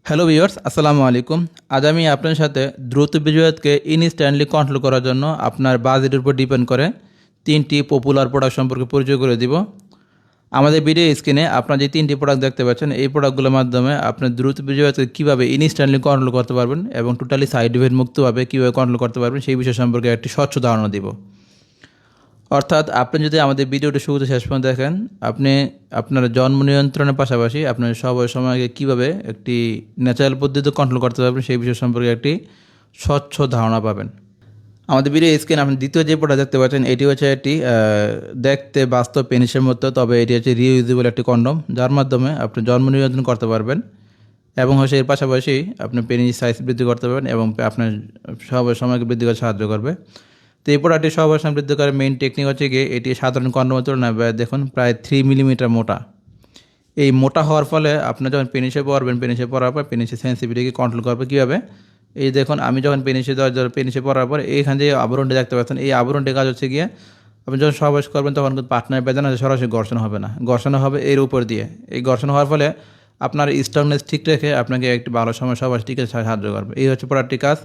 Hello viewers, আসসালামু আলাইকুম। আজ আমি আপনার সাথে দ্রুত বীর্যপাতকে ইনস্ট্যান্টলি কন্ট্রোল করার জন্য আপনার বাজেটের উপর ডিপেন্ড করে 3টি পপুলার প্রোডাক্ট সম্পর্কে পরিচয় করে দিব। আমাদের ভিডিও স্ক্রিনে আপনারা যে 3টি প্রোডাক্ট দেখতে পাচ্ছেন, এই প্রোডাক্টগুলোর মাধ্যমে আপনার দ্রুত বীর্যপাতকে কীভাবে ইনস্ট্যান্টলি কন্ট্রোল করতে পারবেন এবং টোটালি সাইড ইফেক্ট মুক্তভাবে কীভাবে কন্ট্রোল করতে পারবেন সেই বিষয় সম্পর্কে একটি স্বচ্ছ ধারণা দিব। অর্থাৎ আপনি যদি আমাদের ভিডিওটি শুরুতে শেষ পর্যন্ত দেখেন, আপনি আপনার জন্ম নিয়ন্ত্রণের পাশাপাশি আপনার সময়কে কীভাবে একটি ন্যাচারাল পদ্ধতিতে কন্ট্রোল করতে পারবেন সেই বিষয় সম্পর্কে একটি স্বচ্ছ ধারণা পাবেন। আমাদের ভিডিও স্ক্রিনে আপনি দ্বিতীয় যে প্রোডাক্ট দেখতে পাচ্ছেন, এটি হচ্ছে একটি দেখতে বাস্তব পেনিসের মতো, তবে এটি হচ্ছে রিইউজেবল একটি কন্ডম, যার মাধ্যমে আপনি জন্ম নিয়ন্ত্রণ করতে পারবেন এবং হচ্ছে এর পাশাপাশি আপনি পেনিস সাইজ বৃদ্ধি করতে পারবেন এবং আপনার সময়কে বৃদ্ধি করতে সাহায্য করবে। তো এই প্রোডাক্টটি সবার বৃদ্ধি করার মেইন টেকনিক হচ্ছে গিয়ে এটি সাধারণ কন্ডমের তুলনায় দেখুন প্রায় 3 মিলিমিটার মোটা। এই মোটা হওয়ার ফলে আপনি যখন পেনিসে পড়বেন, পেনিসে পড়ার পর পেনিসের সেন্সিটিভিটিকে কন্ট্রোল করবে কীভাবে, এই দেখুন আমি যখন পেনিসে পড়ার পর এইখান যে আবরণটি দেখতে পাচ্ছেন, এই আবরণটির কাজ হচ্ছে গিয়ে আপনি যখন সহবাস করবেন তখন কিন্তু পার্টনার বেদনা সরাসরি ঘর্ষণ হবে না, ঘর্ষণ হবে এর উপর দিয়ে। এই ঘর্ষণ হওয়ার ফলে আপনার স্ট্রংনেস ঠিক রেখে আপনাকে একটি ভালো সময় সহবাস টিকে সাহায্য করবে। এই হচ্ছে প্রোডাক্টটির কাজ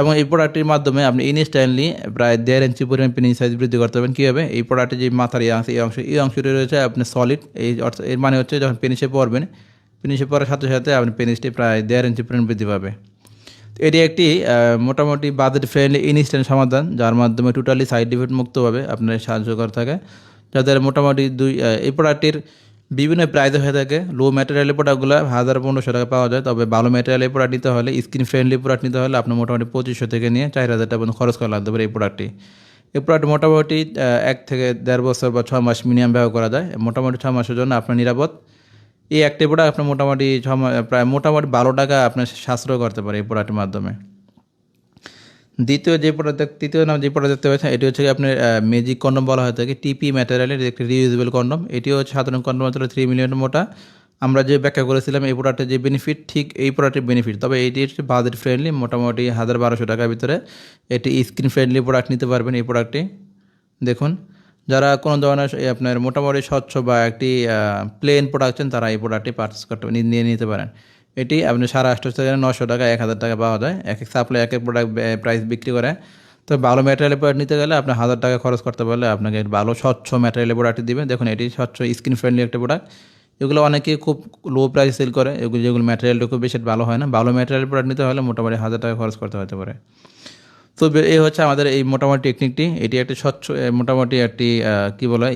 এবং এই প্রোডাক্টটির মাধ্যমে আপনি ইনস্ট্যান্টলি প্রায় 1.5 ইঞ্চি পরিমাণ পেনিস সাইজ বৃদ্ধি করতে পারবেন। কীভাবে? এই প্রোডাক্টের যে মাথার এই অংশটি রয়েছে আপনার সলিড, এর মানে হচ্ছে যখন পেনিসে পড়বেন, পেনিসে পড়ার সাথে সাথে আপনার পেনিসটি প্রায় 1.5 ইঞ্চি পরিমাণ বৃদ্ধি পাবে। এটি একটি মোটামুটি বাজেট ফ্রেন্ডলি ইনস্ট্যান্ট সমাধান, যার মাধ্যমে টোটালি সাইড ইফেক্ট মুক্তভাবে আপনার সাহায্য করে থাকে। যাদের মোটামুটি এই প্রোডাক্টটির বিভিন্ন প্রাইস হয়ে থাকে। লো ম্যাটেরিয়ালের প্রোডাক্টগুলো 1000-1500 টাকা পাওয়া যায়, তবে ভালো ম্যাটেরিয়ালের প্রোডাক্ট নিতে হলে, স্কিন ফ্রেন্ডলি প্রোডাক্ট নিতে হলে আপনার মোটামুটি 2500 থেকে নিয়ে 4000 টাকা পর্যন্ত খরচ করা লাগতে পারে এই প্রোডাক্টটি। এই প্রোডাক্ট মোটামুটি 1 থেকে 1.5 বছর বা 6 মাস মিনিমাম ব্যবহার করা যায়। মোটামুটি 6 মাসের জন্য আপনার নিরাপদ। এই একটি প্রোডাক্ট আপনার মোটামুটি প্রায় মোটামুটি 12 টাকা আপনার সাশ্রয় করতে পারে এই প্রোডাক্টের মাধ্যমে। তৃতীয় যে প্রোডাক্ট দেখতে পাচ্ছেন, এটি হচ্ছে আপনার ম্যাজিক কন্ডম বলা হয়ে থাকে। টিপি ম্যাটেরিয়ালের একটি রিইউজেবল কন্ডম। এটিও হচ্ছে সাধারণ কন্ডম মাত্র 3 মিলিমিটার মোটা। আমরা যে ব্যাখ্যা করেছিলাম এই প্রোডাক্টের যে বেনিফিট, ঠিক এই প্রোডাক্টের বেনিফিট, তবে এটি হচ্ছে বাজেট ফ্রেন্ডলি, মোটামুটি 1000-1200 টাকার ভিতরে এটি স্কিন ফ্রেন্ডলি প্রোডাক্ট নিতে পারবেন এই প্রোডাক্টটি। দেখুন, যারা কোনো ধরনের আপনার মোটামুটি স্বচ্ছ বা একটি প্লেন প্রোডাক্ট চান, তারা এই প্রোডাক্টটি পারচেস করতে নিয়ে নিতে পারেন। এটি আপনি 850 থেকে 900 টাকা, 1000 টাকা পাওয়া যায়। এক সাপ্লাই এক প্রোডাক্ট প্রাইস বিক্রি করে। তো ভালো ম্যাটেরিয়ালের প্রোডাক্ট নিতে গেলে আপনি 1000 টাকা খরচ করতে পারলে আপনাকে ভালো স্বচ্ছ ম্যাটেরিয়ালের প্রোডাক্টটি দিবেন। দেখুন, এটি স্বচ্ছ স্কিন ফ্রেন্ডলি একটা প্রোডাক্ট। এগুলো অনেকেই খুব লো প্রাইস সেল করে, যেগুলো ম্যাটেরিয়ালটা খুব বেশি ভালো হয় না। ভালো ম্যাটেরিয়াল প্রোডাক্ট নিতে হলে মোটামুটি 1000 টাকা খরচ করতে হতে পারে। তো এই হচ্ছে আমাদের এই মোটামুটি টেকনিকটি। এটি একটি স্বচ্ছ মোটামুটি একটি কী বলা হয়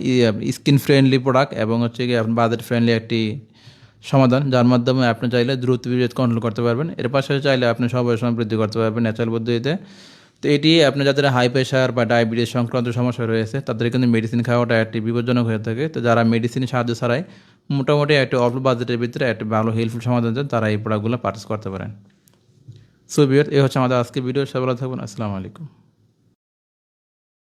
স্কিন ফ্রেন্ডলি প্রোডাক্ট এবং হচ্ছে কি আপনার বাজেট ফ্রেন্ডলি একটি সমাধান, যার মাধ্যমে আপনি চাইলে দ্রুত বীর্যপাত কন্ট্রোল করতে পারবেন। এর পাশাপাশি চাইলে আপনি সময় বৃদ্ধি করতে পারবেন ন্যাচারাল পদ্ধতিতে। তো এটি আপনি যাদের হাই প্রেশার বা ডায়াবেটিস সংক্রান্ত সমস্যা রয়েছে, তাদের কিন্তু মেডিসিন খাওয়াটা একটি বিপজ্জনক হয়ে থাকে। তো যারা মেডিসিনের সাহায্য ছাড়াই মোটামুটি একটি অল্প বাজেটের ভিতরে একটি ভালো হেল্পফুল সমাধান চান, তারা এই প্রোডাক্টগুলো পারচেস করতে পারেন। সো ভিউয়ার্স, এই হচ্ছে আমাদের আজকে ভিডিও। সবাই ভালো থাকবেন। আসসালামু আলাইকুম।